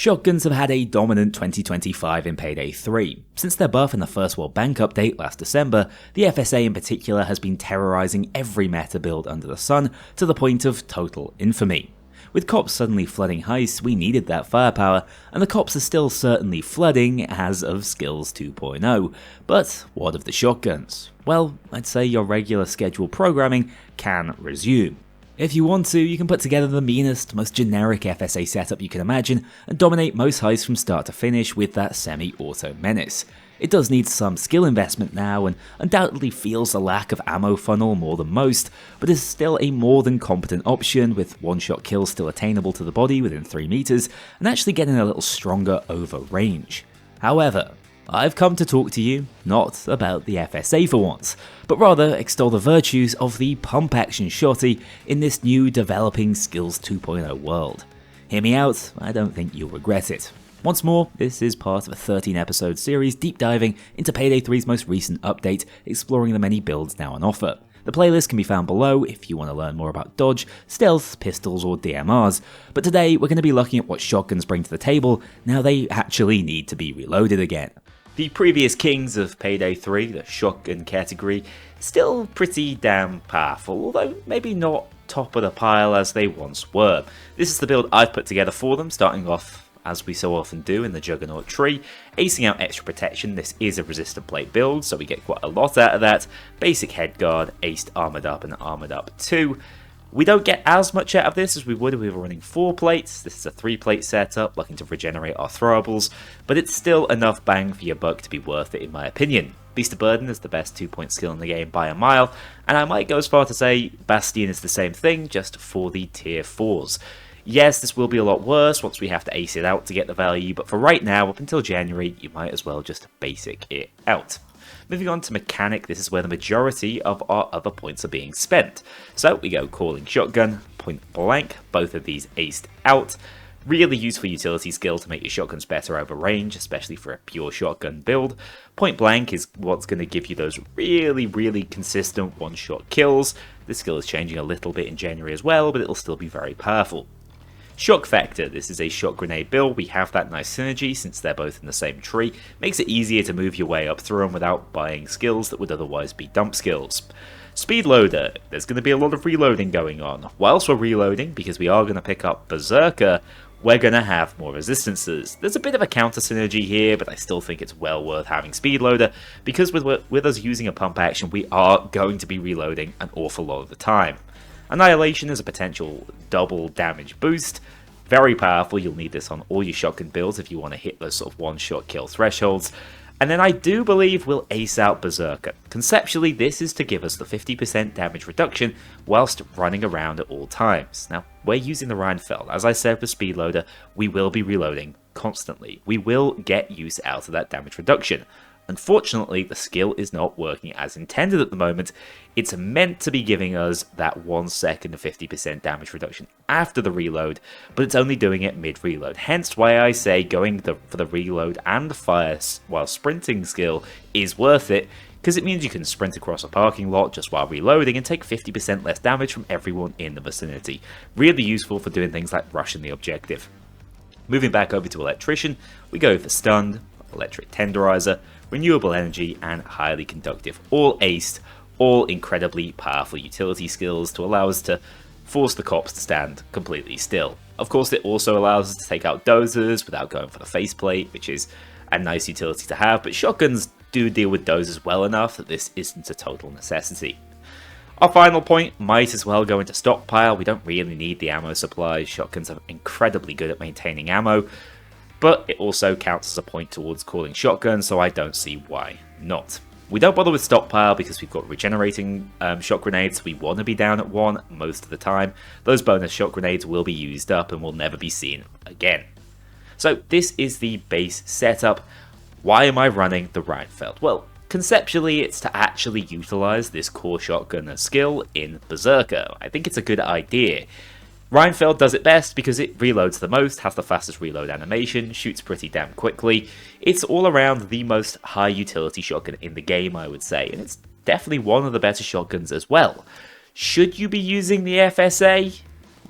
Shotguns have had a dominant 2025 in Payday 3. Since their birth in the first World Bank update last December, the FSA in particular has been terrorizing every meta build under the sun to the point of total infamy. With cops suddenly flooding heists, we needed that firepower, and the cops are still certainly flooding as of Skills 2.0. But what of the shotguns? Well, I'd say your regular scheduled programming can resume. If you want to, you can put together the meanest, most generic FSA setup you can imagine and dominate most heists from start to finish with that semi-auto menace. It does need some skill investment now and undoubtedly feels the lack of ammo funnel more than most, but is still a more than competent option with one-shot kills still attainable to the body within 3 meters and actually getting a little stronger over range. However, I've come to talk to you not about the FSA for once, but rather extol the virtues of the pump action shotty in this new developing Skills 2.0 world. Hear me out, I don't think you'll regret it. Once more, this is part of a 13 episode series deep diving into Payday 3's most recent update, exploring the many builds now on offer. The playlist can be found below if you want to learn more about dodge, stealth, pistols or DMRs, but today we're going to be looking at what shotguns bring to the table now they actually need to be reloaded again. The previous kings of Payday 3, the shotgun category, still pretty damn powerful, although maybe not top of the pile as they once were. This is the build I've put together for them, starting off as we so often do in the Juggernaut tree, acing out extra protection. This is a resistant plate build, so we get quite a lot out of that. Basic head guard, aced armored up and armored up 2. We don't get as much out of this as we would if we were running 4 plates. This is a 3 plate setup, looking to regenerate our throwables, but it's still enough bang for your buck to be worth it in my opinion. Beast of Burden is the best 2-point skill in the game by a mile, and I might go as far to say Bastion is the same thing, just for the tier 4s. Yes, this will be a lot worse once we have to ace it out to get the value, but for right now, up until January, you might as well just basic it out. Moving on to mechanic, this is where the majority of our other points are being spent. So we go calling shotgun, point blank, both of these aced out. Really useful utility skill to make your shotguns better over range, especially for a pure shotgun build. Point blank is what's going to give you those really consistent one-shot kills. This skill is changing a little bit in January as well, but it'll still be very powerful. Shock Factor, this is a shot grenade build. We have that nice synergy since they're both in the same tree. Makes it easier to move your way up through them without buying skills that would otherwise be dump skills. Speed Loader, there's going to be a lot of reloading going on. Whilst we're reloading, because we are going to pick up Berserker, we're going to have more resistances. There's a bit of a counter synergy here, but I still think it's well worth having Speed Loader, because with us using a pump action, we are going to be reloading an awful lot of the time. Annihilation is a potential double damage boost. Very powerful, you'll need this on all your shotgun builds if you want to hit those sort of one-shot kill thresholds. And then I do believe we'll ace out Berserker. Conceptually, this is to give us the 50% damage reduction whilst running around at all times. Now, we're using the Rheinfeld. As I said with Speedloader, we will be reloading constantly. We will get use out of that damage reduction. Unfortunately, the skill is not working as intended at the moment. It's meant to be giving us that 1 second of 50% damage reduction after the reload, but it's only doing it mid-reload. Hence why I say going for the reload and the fire while sprinting skill is worth it, because it means you can sprint across a parking lot just while reloading and take 50% less damage from everyone in the vicinity. Really useful for doing things like rushing the objective. Moving back over to Electrician, we go for Stunned, Electric Tenderizer, Renewable Energy, and Highly Conductive. All aced, all incredibly powerful utility skills to allow us to force the cops to stand completely still. Of course, it also allows us to take out dozers without going for the faceplate, which is a nice utility to have, but shotguns do deal with dozers well enough that this isn't a total necessity. Our final point might as well go into stockpile. We don't really need the ammo supplies. Shotguns are incredibly good at maintaining ammo, but it also counts as a point towards calling shotgun, so I don't see why not. We don't bother with stockpile because we've got regenerating shot grenades. We want to be down at 1 most of the time. Those bonus shot grenades will be used up and will never be seen again. So this is the base setup. Why am I running the Rheinfeld? Well, conceptually it's to actually utilize this core shotgun skill in Berserker. I think it's a good idea. Rheinfeld does it best because it reloads the most, has the fastest reload animation, shoots pretty damn quickly. It's all around the most high utility shotgun in the game, I would say, and it's definitely one of the better shotguns as well. Should you be using the FSA?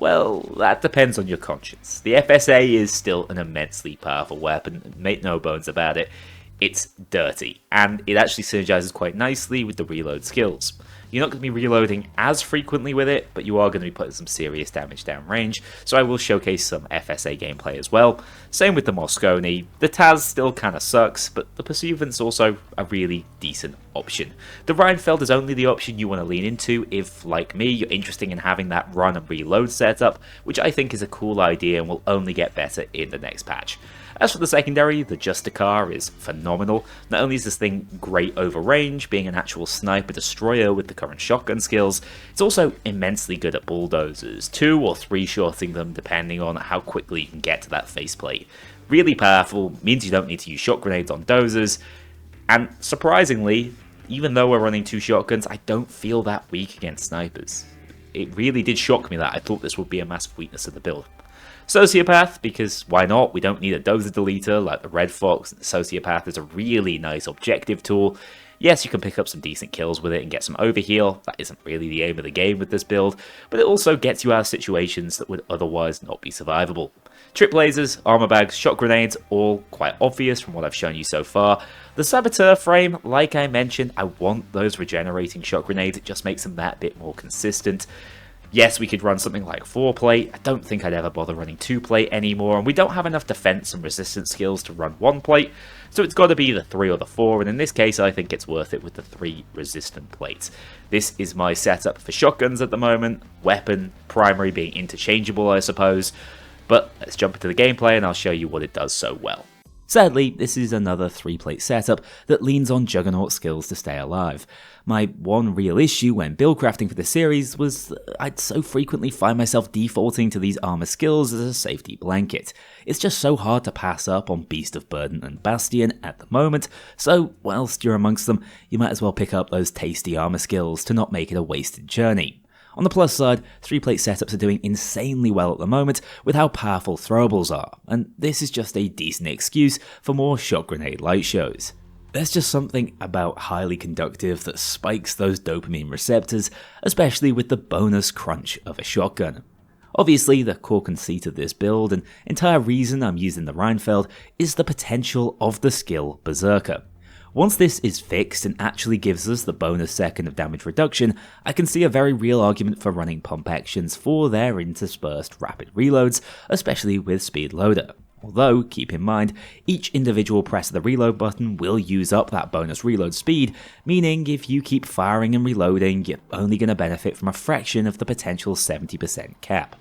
Well, that depends on your conscience. The FSA is still an immensely powerful weapon, make no bones about it. It's dirty, and it actually synergizes quite nicely with the reload skills. You're not going to be reloading as frequently with it, but you are going to be putting some serious damage downrange, so I will showcase some FSA gameplay as well. Same with the Mosconi. The Taz still kind of sucks, but the Pursuivant's also a really decent option. The Rheinfeld is only the option you want to lean into if, like me, you're interested in having that run and reload setup, which I think is a cool idea and will only get better in the next patch. As for the secondary, the Justicar is phenomenal. Not only is this thing great over range, being an actual sniper destroyer with the current shotgun skills, it's also immensely good at bulldozers, 2 or 3 shotting them depending on how quickly you can get to that faceplate. Really powerful, means you don't need to use shot grenades on dozers, and surprisingly, even though we're running 2 shotguns, I don't feel that weak against snipers. It really did shock me that I thought this would be a massive weakness of the build. Sociopath, because why not? We don't need a dozer deleter like the Red Fox. Sociopath is a really nice objective tool. Yes, you can pick up some decent kills with it and get some overheal. That isn't really the aim of the game with this build, but it also gets you out of situations that would otherwise not be survivable. Trip lasers, armor bags, shot grenades, all quite obvious from what I've shown you so far. The Saboteur frame, like I mentioned, I want those regenerating shot grenades. It just makes them that bit more consistent. Yes, we could run something like 4-plate, I don't think I'd ever bother running 2-plate anymore, and we don't have enough defense and resistance skills to run 1-plate, so it's got to be the 3 or the 4, and in this case I think it's worth it with the 3 resistant plates. This is my setup for shotguns at the moment, weapon, primary being interchangeable I suppose, but let's jump into the gameplay and I'll show you what it does so well. Sadly, this is another 3-plate setup that leans on Juggernaut skills to stay alive. My one real issue when build crafting for this series was I'd so frequently find myself defaulting to these armor skills as a safety blanket. It's just so hard to pass up on Beast of Burden and Bastion at the moment, so whilst you're amongst them, you might as well pick up those tasty armor skills to not make it a wasted journey. On the plus side, 3-plate setups are doing insanely well at the moment with how powerful throwables are, and this is just a decent excuse for more shot grenade light shows. There's just something about highly conductive that spikes those dopamine receptors, especially with the bonus crunch of a shotgun. Obviously, the core conceit of this build and entire reason I'm using the Rheinfeld is the potential of the skill Berserker. Once this is fixed and actually gives us the bonus second of damage reduction, I can see a very real argument for running pump actions for their interspersed rapid reloads, especially with Speed Loader. Although, keep in mind, each individual press of the reload button will use up that bonus reload speed, meaning if you keep firing and reloading, you're only going to benefit from a fraction of the potential 70% cap.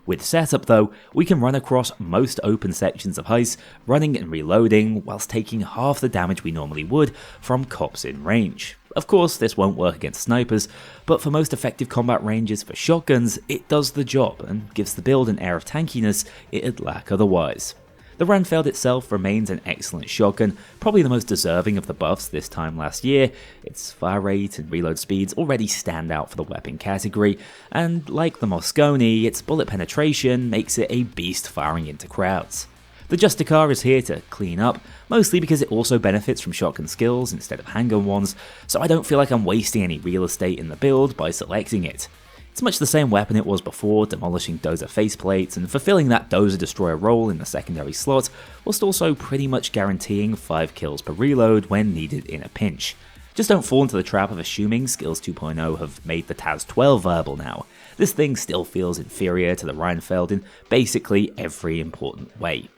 With setup though, we can run across most open sections of heist, running and reloading whilst taking half the damage we normally would from cops in range. Of course, this won't work against snipers, but for most effective combat ranges for shotguns, it does the job and gives the build an air of tankiness it'd lack otherwise. The Rheinfeld itself remains an excellent shotgun, probably the most deserving of the buffs this time last year. Its fire rate and reload speeds already stand out for the weapon category, and like the Mosconi, its bullet penetration makes it a beast firing into crowds. The Justicar is here to clean up, mostly because it also benefits from shotgun skills instead of handgun ones, so I don't feel like I'm wasting any real estate in the build by selecting it. It's much the same weapon it was before, demolishing dozer faceplates and fulfilling that dozer destroyer role in the secondary slot, whilst also pretty much guaranteeing 5 kills per reload when needed in a pinch. Just don't fall into the trap of assuming Skills 2.0 have made the Taz 12 viable now. This thing still feels inferior to the Rheinfeld in basically every important way.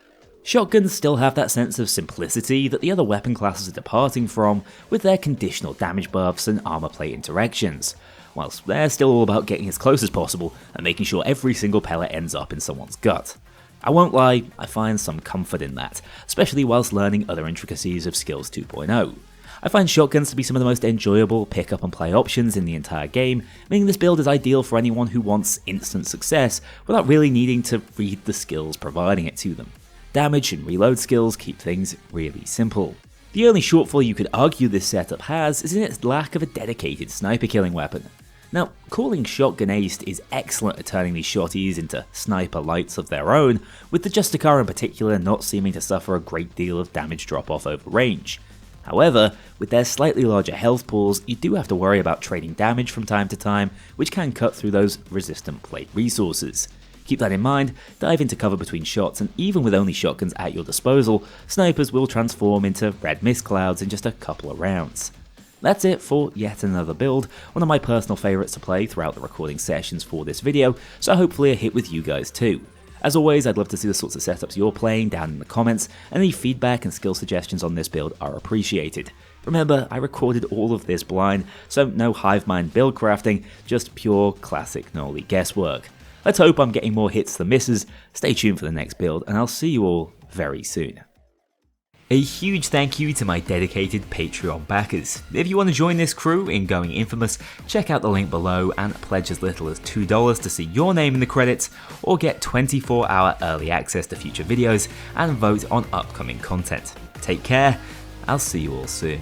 Shotguns still have that sense of simplicity that the other weapon classes are departing from with their conditional damage buffs and armor plate interactions, whilst they're still all about getting as close as possible and making sure every single pellet ends up in someone's gut. I won't lie, I find some comfort in that, especially whilst learning other intricacies of Skills 2.0. I find shotguns to be some of the most enjoyable pick up and play options in the entire game, meaning this build is ideal for anyone who wants instant success without really needing to read the skills providing it to them. Damage and reload skills keep things really simple. The only shortfall you could argue this setup has is in its lack of a dedicated sniper killing weapon. Now, calling Shotgun Aced is excellent at turning these shotties into sniper lights of their own, with the Justicar in particular not seeming to suffer a great deal of damage drop off over range. However, with their slightly larger health pools, you do have to worry about trading damage from time to time, which can cut through those resistant plate resources. Keep that in mind, dive into cover between shots, and even with only shotguns at your disposal, snipers will transform into red mist clouds in just a couple of rounds. That's it for yet another build, one of my personal favourites to play throughout the recording sessions for this video, so hopefully a hit with you guys too. As always, I'd love to see the sorts of setups you're playing down in the comments, and any feedback and skill suggestions on this build are appreciated. Remember, I recorded all of this blind, so no hive mind build crafting, just pure classic Kknowley guesswork. Let's hope I'm getting more hits than misses. Stay tuned for the next build, and I'll see you all very soon. A huge thank you to my dedicated Patreon backers. If you want to join this crew in going infamous, check out the link below and pledge as little as $2 to see your name in the credits, or get 24-hour early access to future videos and vote on upcoming content. Take care, I'll see you all soon.